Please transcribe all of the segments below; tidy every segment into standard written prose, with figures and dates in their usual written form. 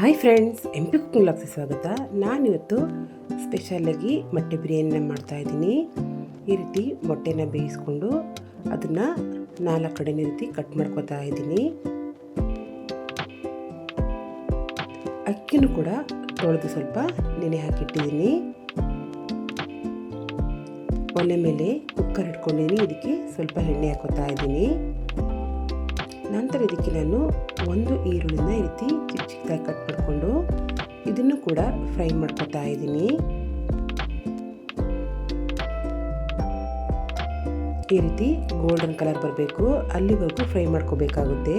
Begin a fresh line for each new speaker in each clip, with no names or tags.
Hi friends, MP cooking ವ್ಲಾಗ್ಸ್ಗೆ ಸ್ವಾಗತ. ನಾನಿವತ್ತು ಸ್ಪೆಷಲಾಗಿ ಮೊಟ್ಟೆ ಬಿರಿಯಾನಿನ ಮಾಡ್ತಾಯಿದ್ದೀನಿ. ಈ ರೀತಿ ಮೊಟ್ಟೆನ ಬೇಯಿಸ್ಕೊಂಡು ಅದನ್ನು 4 ಕಡೆನೇ ರೀತಿ ಕಟ್ ಮಾಡ್ಕೊತಾ ಇದ್ದೀನಿ. ಅಕ್ಕಿನೂ ಕೂಡ ತೊಳೆದು ಸ್ವಲ್ಪ ನೆನೆ ಹಾಕಿಟ್ಟಿದ್ದೀನಿ. ಒಲೆ ಮೇಲೆ ಕುಕ್ಕರ್ ಇಟ್ಕೊಂಡಿದ್ದೀನಿ. ಇದಕ್ಕೆ ಸ್ವಲ್ಪ ಎಣ್ಣೆ ಹಾಕೋತಾ ಇದ್ದೀನಿ. ನಂತರ ಇದಕ್ಕೆ ನಾನು ಒಂದು ಈರುಳ್ಳಿನ ಈ ರೀತಿ ಚಿಕ್ಕ ಚಿಕ್ಕದಾಗಿ ಕಟ್ ಮಾಡಿಕೊಂಡು ಇದನ್ನು ಕೂಡ ಫ್ರೈ ಮಾಡ್ಕೊತಾ ಇದ್ದೀನಿ. ಈ ರೀತಿ ಗೋಲ್ಡನ್ ಕಲರ್ ಬರಬೇಕು, ಅಲ್ಲಿವರೆಗೂ ಫ್ರೈ ಮಾಡ್ಕೋಬೇಕಾಗುತ್ತೆ.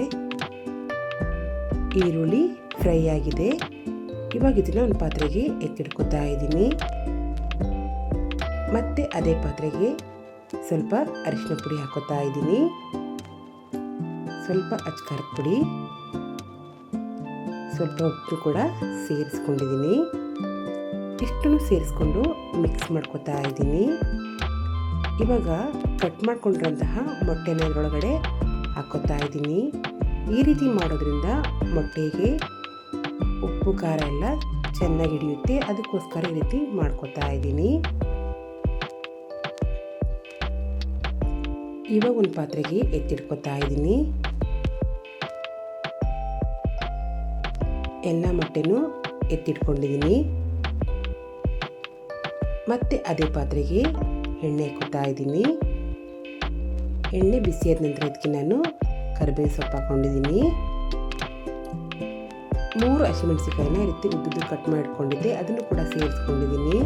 ಈರುಳ್ಳಿ ಫ್ರೈ ಆಗಿದೆ. ಇವಾಗ ಇದನ್ನ ಒಂದು ಪಾತ್ರೆಗೆ ಎತ್ತಿಡ್ಕೊತಾ ಇದ್ದೀನಿ. ಮತ್ತೆ ಅದೇ ಪಾತ್ರೆಗೆ ಸ್ವಲ್ಪ ಅರಿಶಿನ ಪುಡಿ ಹಾಕೋತಾ ಇದ್ದೀನಿ, ಸ್ವಲ್ಪ ಅಚ್ಕಾರದ ಪುಡಿ, ಸ್ವಲ್ಪ ಉಪ್ಪು ಕೂಡ ಸೇರಿಸ್ಕೊಂಡಿದ್ದೀನಿ. ಇಷ್ಟನ್ನು ಸೇರಿಸ್ಕೊಂಡು ಮಿಕ್ಸ್ ಮಾಡ್ಕೊತಾ ಇದ್ದೀನಿ. ಇವಾಗ ಕಟ್ ಮಾಡ್ಕೊಂಡಿರೋಂತಹ ಮೊಟ್ಟೆನ ಇದರೊಳಗಡೆ ಹಾಕೋತಾ ಇದ್ದೀನಿ. ಈ ರೀತಿ ಮಾಡೋದ್ರಿಂದ ಮೊಟ್ಟೆಗೆ ಉಪ್ಪು ಖಾರ ಎಲ್ಲ ಚೆನ್ನಾಗಿ ಹಿಡಿಯುತ್ತೆ. ಅದಕ್ಕೋಸ್ಕರ ಈ ರೀತಿ ಮಾಡ್ಕೊತಾ ಇದ್ದೀನಿ. ಇವಾಗ ಒಂದು ಪಾತ್ರೆಗೆ ಎತ್ತಿಡ್ಕೊತಾ ಇದ್ದೀನಿ. ಎಲ್ಲ ಮೊಟ್ಟೆನೂ ಎತ್ತಿಟ್ಕೊಂಡಿದ್ದೀನಿ. ಮತ್ತೆ ಅದೇ ಪಾತ್ರೆಗೆ ಎಣ್ಣೆ ಹಾಕೋತಾ ಇದ್ದೀನಿ. ಎಣ್ಣೆ ಬಿಸಿಯಾದ ನಂತರ ಇದಕ್ಕೆ ನಾನು ಕರಿಬೇವು ಸೊಪ್ಪು ಹಾಕೊಂಡಿದ್ದೀನಿ. 3 ಹಸಿಮೆಣಸಿಕಾಯಿನ ಈ ರೀತಿ ಉದ್ದುದ್ದು ಕಟ್ ಮಾಡಿಟ್ಕೊಂಡಿದ್ದೆ, ಅದನ್ನು ಕೂಡ ಸೇರಿಸ್ಕೊಂಡಿದ್ದೀನಿ.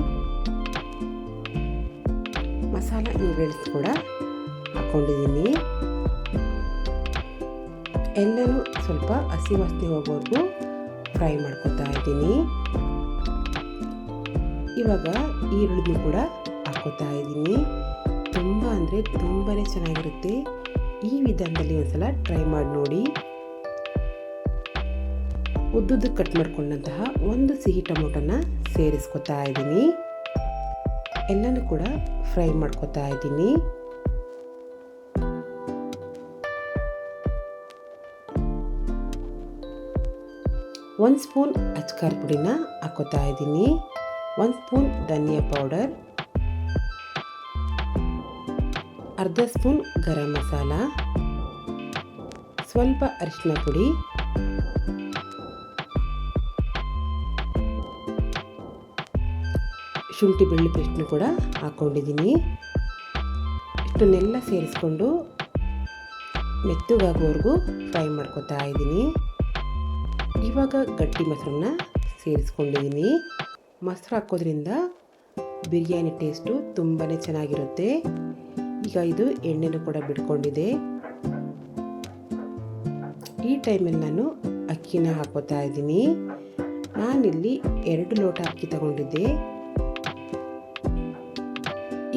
ಮಸಾಲ ಇಂಗ್ರೀಡಿಯೆಂಟ್ಸ್ ಕೂಡ ಹಾಕೊಂಡಿದ್ದೀನಿ. ಎಲ್ಲನೂ ಸ್ವಲ್ಪ ಹಸಿ ವಾಸನೆ ಹೋಗೋವರೆಗೂ ಫ್ರೈ ಮಾಡ್ಕೊತಾ ಇದ್ದೀನಿ. ಇವಾಗ ಈರುಳ್ಳಿ ಕೂಡ ಹಾಕೋತಾ ಇದ್ದೀನಿ. ತುಂಬ ಅಂದರೆ ತುಂಬಾ ಚೆನ್ನಾಗಿರುತ್ತೆ. ಈ ವಿಧಾನದಲ್ಲಿ ಒಂದ್ಸಲ ಟ್ರೈ ಮಾಡಿ ನೋಡಿ. ಉದ್ದುದ್ದು ಕಟ್ ಮಾಡ್ಕೊಂಡಂತಹ ಒಂದು ಸಿಹಿ ಟೊಮೊಟೊನ ಸೇರಿಸ್ಕೊತಾ ಇದ್ದೀನಿ. ಎಲ್ಲನೂ ಕೂಡ ಫ್ರೈ ಮಾಡ್ಕೊತಾ ಇದ್ದೀನಿ. ಒಂದು ಸ್ಪೂನ್ ಅಚ್ಕಾರದ ಪುಡಿನ ಹಾಕೋತಾ ಇದ್ದೀನಿ. 1 ಸ್ಪೂನ್ ಧನಿಯಾ ಪೌಡರ್, ಅರ್ಧ ಸ್ಪೂನ್ ಗರಂ ಮಸಾಲ, ಸ್ವಲ್ಪ ಅರಿಶಿನ ಪುಡಿ, ಶುಂಠಿ ಬೆಳ್ಳುಳ್ಳಿ ಪೇಸ್ಟ್ನು ಕೂಡ ಹಾಕ್ಕೊಂಡಿದ್ದೀನಿ. ಇಷ್ಟನ್ನೆಲ್ಲ ಸೇರಿಸ್ಕೊಂಡು ಮೆತ್ತಗಾಗೋವರೆಗೂ ಫ್ರೈ ಮಾಡ್ಕೊತಾ ಇದ್ದೀನಿ. ಇವಾಗ ಗಟ್ಟಿ ಮೊಸರನ್ನ ಸೇರಿಸ್ಕೊಂಡಿದ್ದೀನಿ. ಮೊಸರು ಹಾಕೋದ್ರಿಂದ ಬಿರಿಯಾನಿ ಟೇಸ್ಟು ತುಂಬಾ ಚೆನ್ನಾಗಿರುತ್ತೆ. ಈಗ ಇದು ಎಣ್ಣೆನೂ ಕೂಡ ಬಿಟ್ಕೊಂಡಿದೆ. ಈ ಟೈಮಲ್ಲಿ ನಾನು ಅಕ್ಕಿನ ಹಾಕೋತಾ ಇದ್ದೀನಿ. ನಾನಿಲ್ಲಿ 2 ಲೋಟ ಅಕ್ಕಿ ತಗೊಂಡಿದ್ದೆ.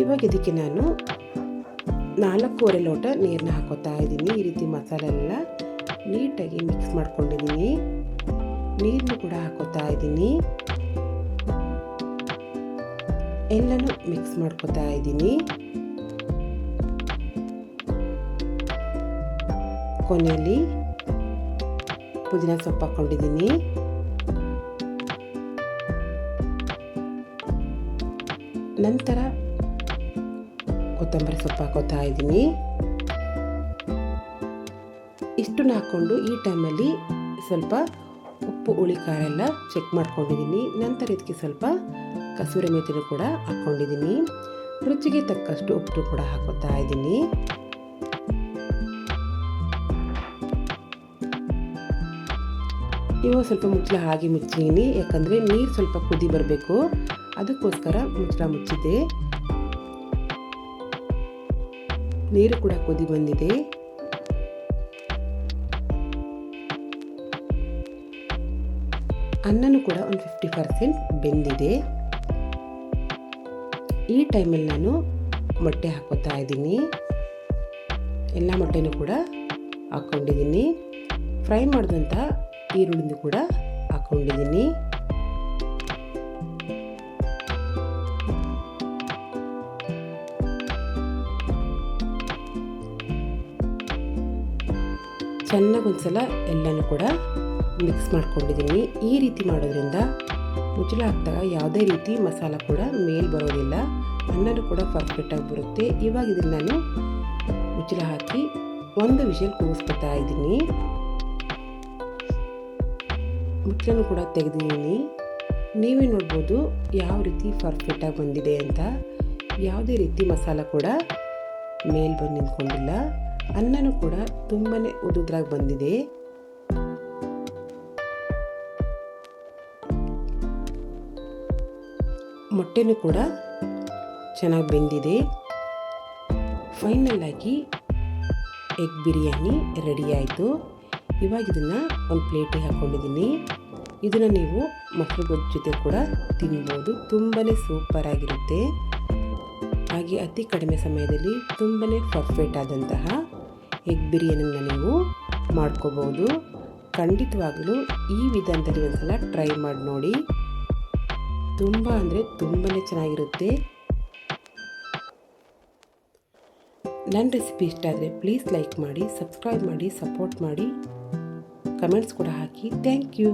ಇವಾಗ ಇದಕ್ಕೆ ನಾನು 4.25 ಲೋಟ ನೀರನ್ನ ಹಾಕೋತಾ ಇದ್ದೀನಿ. ಈ ರೀತಿ ಮಸಾಲೆ ಎಲ್ಲ ನೀಟಾಗಿ ಮಿಕ್ಸ್ ಮಾಡ್ಕೊಂಡಿದ್ದೀನಿ. ನೀರನ್ನು ಕೂಡ ಹಾಕೋತಾ ಇದ್ದೀನಿ. ಎಲ್ಲನೂ ಮಿಕ್ಸ್ ಮಾಡ್ಕೋತಾ ಇದ್ದೀನಿ. ಕೊನೆಯಲ್ಲಿ ಪುದೀನ ಸೊಪ್ಪು ಹಾಕೊಂಡಿದ್ದೀನಿ. ನಂತರ ಕೊತ್ತಂಬರಿ ಸೊಪ್ಪು ಹಾಕೋತಾ ಇದ್ದೀನಿ. ಇಷ್ಟನ್ನು ಹಾಕ್ಕೊಂಡು ಈ ಟೈಮಲ್ಲಿ ಸ್ವಲ್ಪ ಉಪ್ಪು ಹುಳಿ ಖಾರ ಎಲ್ಲ ಚೆಕ್ ಮಾಡ್ಕೊಂಡಿದ್ದೀನಿ. ನಂತರ ಇದಕ್ಕೆ ಸ್ವಲ್ಪ ಕಸೂರಿ ಮೆಥಿನೂ ಕೂಡ ಹಾಕ್ಕೊಂಡಿದ್ದೀನಿ. ರುಚಿಗೆ ತಕ್ಕಷ್ಟು ಉಪ್ಪು ಕೂಡ ಹಾಕೋತಾ ಇದ್ದೀನಿ. ಇವಾಗ ಸ್ವಲ್ಪ ಮುಚ್ಚಳ ಹಾಗೆ ಮುಚ್ಚಿದ್ದೀನಿ, ಯಾಕಂದರೆ ನೀರು ಸ್ವಲ್ಪ ಕುದಿ ಬರಬೇಕು. ಅದಕ್ಕೋಸ್ಕರ ಮುಚ್ಚಳ ಮುಚ್ಚಿದೆ. ನೀರು ಕೂಡ ಕುದಿ ಬಂದಿದೆ. ಅನ್ನನೂ ಕೂಡ ಒಂದು 50% ಬೆಂದಿದೆ. ಈ ಟೈಮಲ್ಲಿ ನಾನು ಮೊಟ್ಟೆ ಹಾಕೋತಾ ಇದ್ದೀನಿ. ಎಲ್ಲ ಮೊಟ್ಟೆನೂ ಕೂಡ ಹಾಕ್ಕೊಂಡಿದ್ದೀನಿ. ಫ್ರೈ ಮಾಡಿದಂಥ ಈರುಳ್ಳಿನೂ ಕೂಡ ಹಾಕ್ಕೊಂಡಿದ್ದೀನಿ. ಚೆನ್ನಾಗಿ ಒಂದ್ಸಲ ಎಲ್ಲನೂ ಕೂಡ ಮಿಕ್ಸ್ ಮಾಡ್ಕೊಂಡಿದ್ದೀನಿ. ಈ ರೀತಿ ಮಾಡೋದ್ರಿಂದ ಮುಚ್ಚಳ ಹಾಕಿದಾಗ ಯಾವುದೇ ರೀತಿ ಮಸಾಲ ಕೂಡ ಮೇಲೆ ಬರೋದಿಲ್ಲ, ಅನ್ನನೂ ಕೂಡ ಪರ್ಫೆಕ್ಟಾಗಿ ಬರುತ್ತೆ. ಇವಾಗ ಇದನ್ನು ನಾನು ಮುಚ್ಚಳ ಹಾಕಿ ಒಂದು ವಿಷಲ್ ಕೂಗಿಸ್ಕೊತಾ ಇದ್ದೀನಿ. ಮುಚ್ಚಳನೂ ಕೂಡ ತೆಗೆದಿದ್ದೀನಿ. ನೀವೇ ನೋಡ್ಬೋದು ಯಾವ ರೀತಿ ಪರ್ಫೆಕ್ಟಾಗಿ ಬಂದಿದೆ ಅಂತ. ಯಾವುದೇ ರೀತಿ ಮಸಾಲ ಕೂಡ ಮೇಲೆ ಬಂದು ನಿಂತ್ಕೊಂಡಿಲ್ಲ. ಅನ್ನನೂ ಕೂಡ ತುಂಬಾ ಉದುದ್ರಾಗಿ ಬಂದಿದೆ. ಮೊಟ್ಟೆನೂ ಕೂಡ ಚೆನ್ನಾಗಿ ಬೆಂದಿದೆ. ಫೈನಲ್ ಆಗಿ ಎಗ್ ಬಿರಿಯಾನಿ ರೆಡಿ ಆಯಿತು. ಇವಾಗ ಇದನ್ನು ಒಂದು ಪ್ಲೇಟಿಗೆ ಹಾಕ್ಕೊಂಡಿದ್ದೀನಿ. ಇದನ್ನು ನೀವು ಮೊಸರು ಗೊಜ್ಜು ಜೊತೆ ಕೂಡ ತಿನ್ಬೋದು. ತುಂಬಾ ಸೂಪರಾಗಿರುತ್ತೆ. ಹಾಗೆ ಅತಿ ಕಡಿಮೆ ಸಮಯದಲ್ಲಿ ತುಂಬಾ ಪರ್ಫೆಕ್ಟ್ ಆದಂತಹ ಎಗ್ ಬಿರಿಯಾನಿನ ನೀವು ಮಾಡ್ಕೋಬೋದು. ಖಂಡಿತವಾಗಲೂ ಈ ವಿಧಾನದಲ್ಲಿ ಒಂದ್ಸಲ ಟ್ರೈ ಮಾಡಿ ನೋಡಿ. ತುಂಬ ಅಂದರೆ ತುಂಬಾ ಚೆನ್ನಾಗಿರುತ್ತೆ. ನನ್ನ ರೆಸಿಪಿ ಇಷ್ಟ ಆದರೆ ಪ್ಲೀಸ್ ಲೈಕ್ ಮಾಡಿ, ಸಬ್ಸ್ಕ್ರೈಬ್ ಮಾಡಿ, ಸಪೋರ್ಟ್ ಮಾಡಿ, ಕಮೆಂಟ್ಸ್ ಕೂಡ ಹಾಕಿ. Thank you.